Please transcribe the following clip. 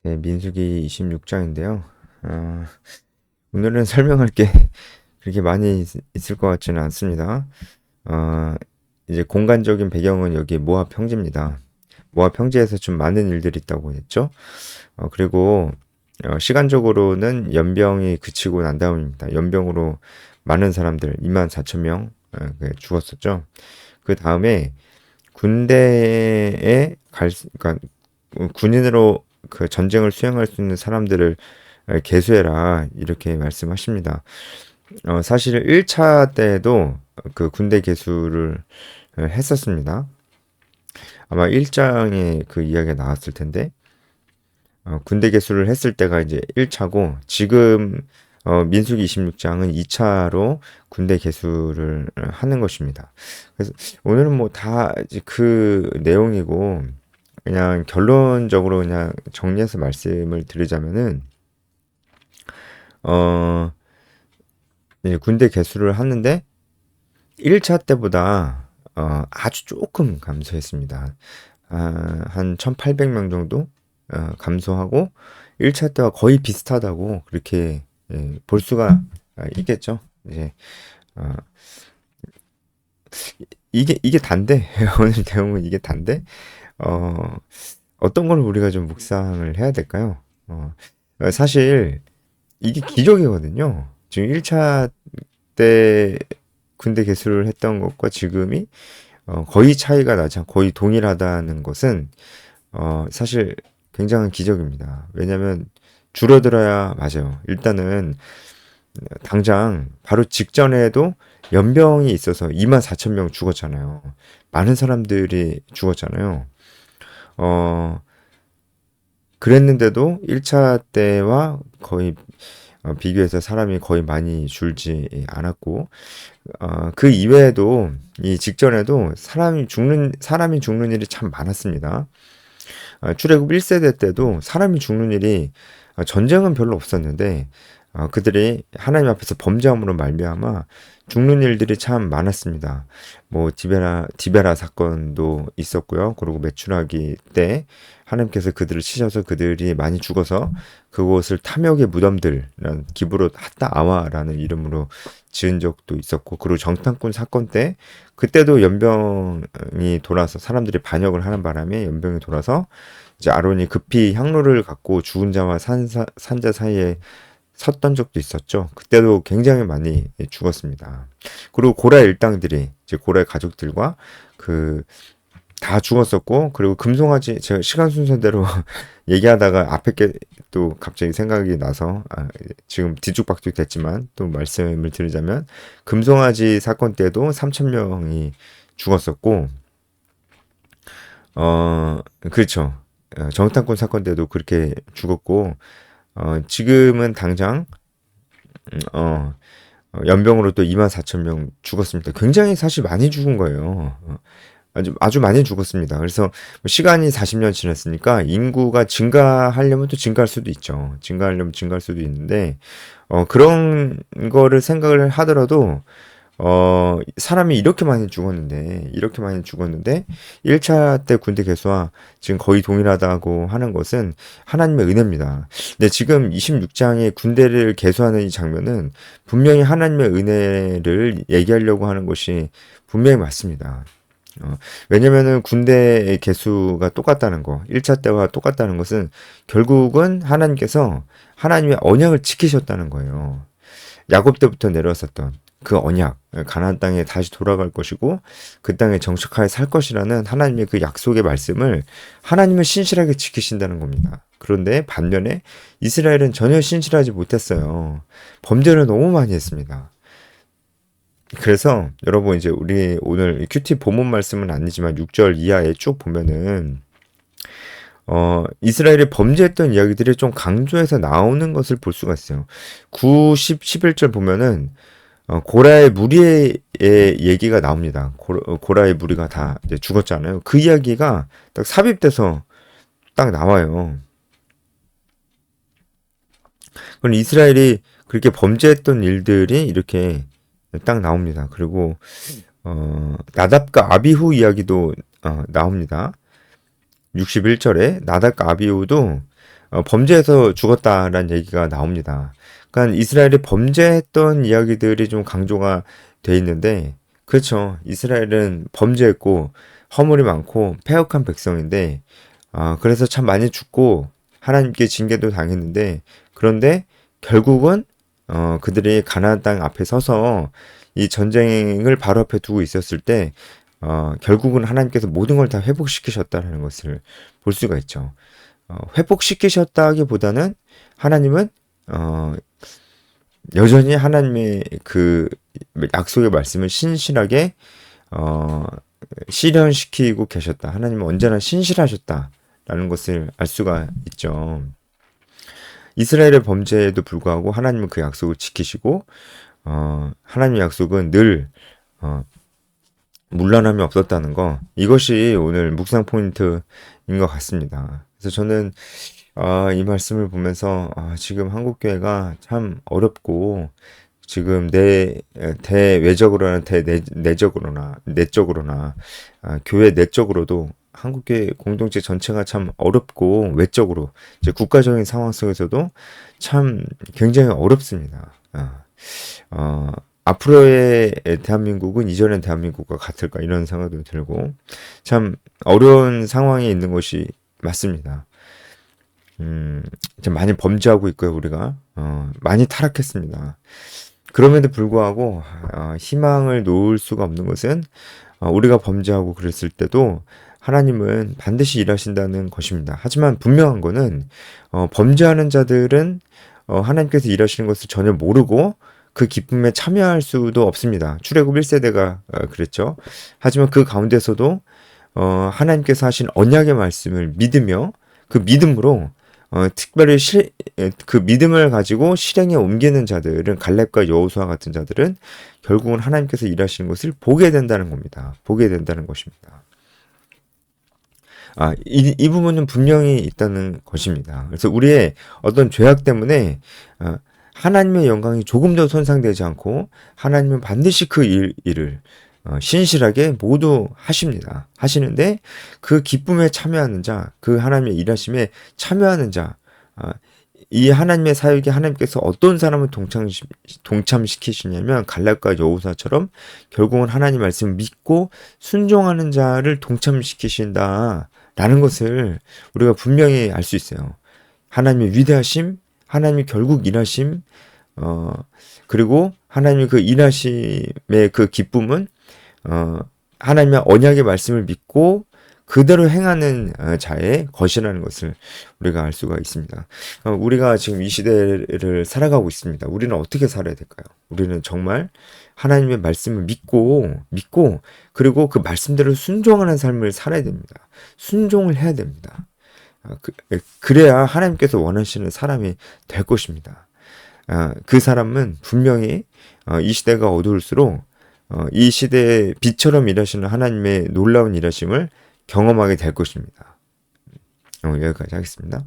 네, 민수기 26장인데요. 오늘은 설명할 게 그렇게 많이 있을 것 같지는 않습니다. 어, 이제 공간적인 배경은 여기 모압 평지입니다. 모압 평지에서 좀 많은 일들이 있다고 했죠. 그리고 시간적으로는 연병이 그치고 난 다음입니다. 연병으로 많은 사람들 24,000명 죽었었죠. 그 다음에 군대에 그러니까 군인으로 그 전쟁을 수행할 수 있는 사람들을 개수해라 이렇게 말씀하십니다. 사실 1차 때도 그 군대 개수를 했었습니다. 아마 1장에 그 이야기가 나왔을 텐데 군대 개수를 했을 때가 이제 1차고 지금 민수기 26장은 2차로 군대 개수를 하는 것입니다. 그래서 오늘은 뭐 다 그 내용이고 그냥 결론적으로 그냥 정리해서 말씀을 드리자면은 어 이제 군대 개수를 하는데 1차 때보다 아주 조금 감소했습니다. 한 1,800명 정도 감소하고 1차 때와 거의 비슷하다고 그렇게 볼 수가 있겠죠. 이제 어, 이게 단데 오늘 내용은 이게 단데 어, 어떤 걸 우리가 좀 묵상을 해야 될까요? 사실 이게 기적이거든요. 지금 1차 때 군대 개수를 했던 것과 지금이 거의 차이가 나지 않고 거의 동일하다는 것은 사실 굉장한 기적입니다. 왜냐하면 줄어들어야 맞아요. 일단은 당장 바로 직전에도 연병이 있어서 24,000명 죽었잖아요. 많은 사람들이 죽었잖아요. 어, 그랬는데도 1차 때와 거의 비교해서 사람이 거의 많이 줄지 않았고, 그 이외에도 이 직전에도 사람이 죽는 일이 참 많았습니다. 출애굽 1세대 때도 사람이 죽는 일이 전쟁은 별로 없었는데 그들이 하나님 앞에서 범죄함으로 말미암아 죽는 일들이 참 많았습니다. 뭐 디베라 사건도 있었고요. 그리고 메추라기 때 하나님께서 그들을 치셔서 그들이 많이 죽어서 그곳을 탐욕의 무덤들이라는 기브롯 핫다 아와라는 이름으로 지은 적도 있었고, 그리고 정탐꾼 사건 때 그때도 연병이 돌아서 사람들이 반역을 하는 바람에 연병이 돌아서 이제 아론이 급히 향로를 갖고 죽은 자와 산자 사이에 섰던 적도 있었죠. 그때도 굉장히 많이 죽었습니다. 그리고 고라 일당들이 이제 고라의 가족들과 그 다 죽었었고, 그리고 금송아지 제가 시간 순서대로 얘기하다가 앞에 게 또 갑자기 생각이 나서 지금 뒤죽박죽 됐지만 또 말씀을 드리자면 금송아지 사건 때도 3,000명이 죽었었고, 그렇죠. 정탐꾼 사건 때도 그렇게 죽었고, 지금은 당장 연병으로 또 24,000명 죽었습니다. 굉장히 사실 많이 죽은 거예요. 아주 많이 죽었습니다. 그래서 뭐 시간이 40년 지났으니까 인구가 증가하려면 또 증가할 수도 있죠. 증가하려면 증가할 수도 있는데 그런 거를 생각을 하더라도 사람이 이렇게 많이 죽었는데 1차 때 군대 개수와 지금 거의 동일하다고 하는 것은 하나님의 은혜입니다. 근데 지금 26장의 군대를 개수하는 이 장면은 분명히 하나님의 은혜를 얘기하려고 하는 것이 분명히 맞습니다. 왜냐면은 군대의 개수가 똑같다는 거, 1차 때와 똑같다는 것은 결국은 하나님께서 하나님의 언약을 지키셨다는 거예요. 야곱 때부터 내려왔었던 그 언약, 가나안 땅에 다시 돌아갈 것이고 그 땅에 정착하여 살 것이라는 하나님의 그 약속의 말씀을 하나님은 신실하게 지키신다는 겁니다. 그런데 반면에 이스라엘은 전혀 신실하지 못했어요. 범죄를 너무 많이 했습니다. 그래서 여러분 이제 우리 오늘 큐티 본문 말씀은 아니지만 6절 이하에 쭉 보면은 이스라엘이 범죄했던 이야기들이 좀 강조해서 나오는 것을 볼 수가 있어요. 9, 10, 11절 보면은 고라의 무리의 얘기가 나옵니다. 고라의 무리가 다 이제 죽었잖아요. 그 이야기가 딱 삽입돼서 딱 나와요. 그럼 이스라엘이 그렇게 범죄했던 일들이 이렇게 딱 나옵니다. 그리고 나답과 아비후 이야기도 나옵니다. 61절에 나답과 아비후도 범죄해서 죽었다라는 얘기가 나옵니다. 그러니까 이스라엘이 범죄했던 이야기들이 좀 강조가 돼 있는데, 그렇죠. 이스라엘은 범죄했고 허물이 많고 패역한 백성인데, 그래서 참 많이 죽고 하나님께 징계도 당했는데, 그런데 결국은 그들이 가나안 땅 앞에 서서 이 전쟁을 바로 앞에 두고 있었을 때, 결국은 하나님께서 모든 걸 다 회복시키셨다는 것을 볼 수가 있죠. 회복시키셨다기보다는 하나님은 여전히 하나님의 그 약속의 말씀을 신실하게 실현시키고 계셨다. 하나님은 언제나 신실하셨다라는 것을 알 수가 있죠. 이스라엘의 범죄에도 불구하고 하나님은 그 약속을 지키시고 하나님의 약속은 늘 문란함이 없었다는 거, 이것이 오늘 묵상 포인트인 것 같습니다. 그래서 저는 이 말씀을 보면서 지금 한국교회가 참 어렵고 지금 대외적으로나 내적으로나 교회 내적으로도 한국교회 공동체 전체가 참 어렵고 외적으로 이제 국가적인 상황 속에서도 참 굉장히 어렵습니다. 앞으로의 대한민국은 이전의 대한민국과 같을까 이런 생각도 들고 참 어려운 상황에 있는 것이 맞습니다. 좀 많이 범죄하고 있고요, 우리가. 많이 타락했습니다. 그럼에도 불구하고, 희망을 놓을 수가 없는 것은, 우리가 범죄하고 그랬을 때도 하나님은 반드시 일하신다는 것입니다. 하지만 분명한 거는, 범죄하는 자들은, 하나님께서 일하시는 것을 전혀 모르고 그 기쁨에 참여할 수도 없습니다. 출애굽 1세대가 그랬죠. 하지만 그 가운데서도, 하나님께서 하신 언약의 말씀을 믿으며 그 믿음으로 특별히 그 믿음을 가지고 실행에 옮기는 자들은 갈렙과 여호수아 같은 자들은 결국은 하나님께서 일하시는 것을 보게 된다는 겁니다. 보게 된다는 것입니다. 이 부분은 분명히 있다는 것입니다. 그래서 우리의 어떤 죄악 때문에 하나님의 영광이 조금 더 손상되지 않고 하나님은 반드시 그 일을 신실하게 모두 하십니다. 하시는데 그 기쁨에 참여하는 자, 그 하나님의 일하심에 참여하는 자, 이 하나님의 사역에 하나님께서 어떤 사람을 동참시키시냐면 갈렙과 여호수아처럼 결국은 하나님 말씀을 믿고 순종하는 자를 동참시키신다라는 것을 우리가 분명히 알 수 있어요. 하나님의 위대하심, 하나님이 결국 일하심, 그리고 하나님의 그 일하심의 그 기쁨은 하나님의 언약의 말씀을 믿고 그대로 행하는 자의 것이라는 것을 우리가 알 수가 있습니다. 우리가 지금 이 시대를 살아가고 있습니다. 우리는 어떻게 살아야 될까요? 우리는 정말 하나님의 말씀을 믿고 그리고 그 말씀대로 순종하는 삶을 살아야 됩니다. 순종을 해야 됩니다. 그래야 하나님께서 원하시는 사람이 될 것입니다. 그 사람은 분명히 이 시대가 어두울수록 이 시대의 빛처럼 일하시는 하나님의 놀라운 일하심을 경험하게 될 것입니다. 여기까지 하겠습니다.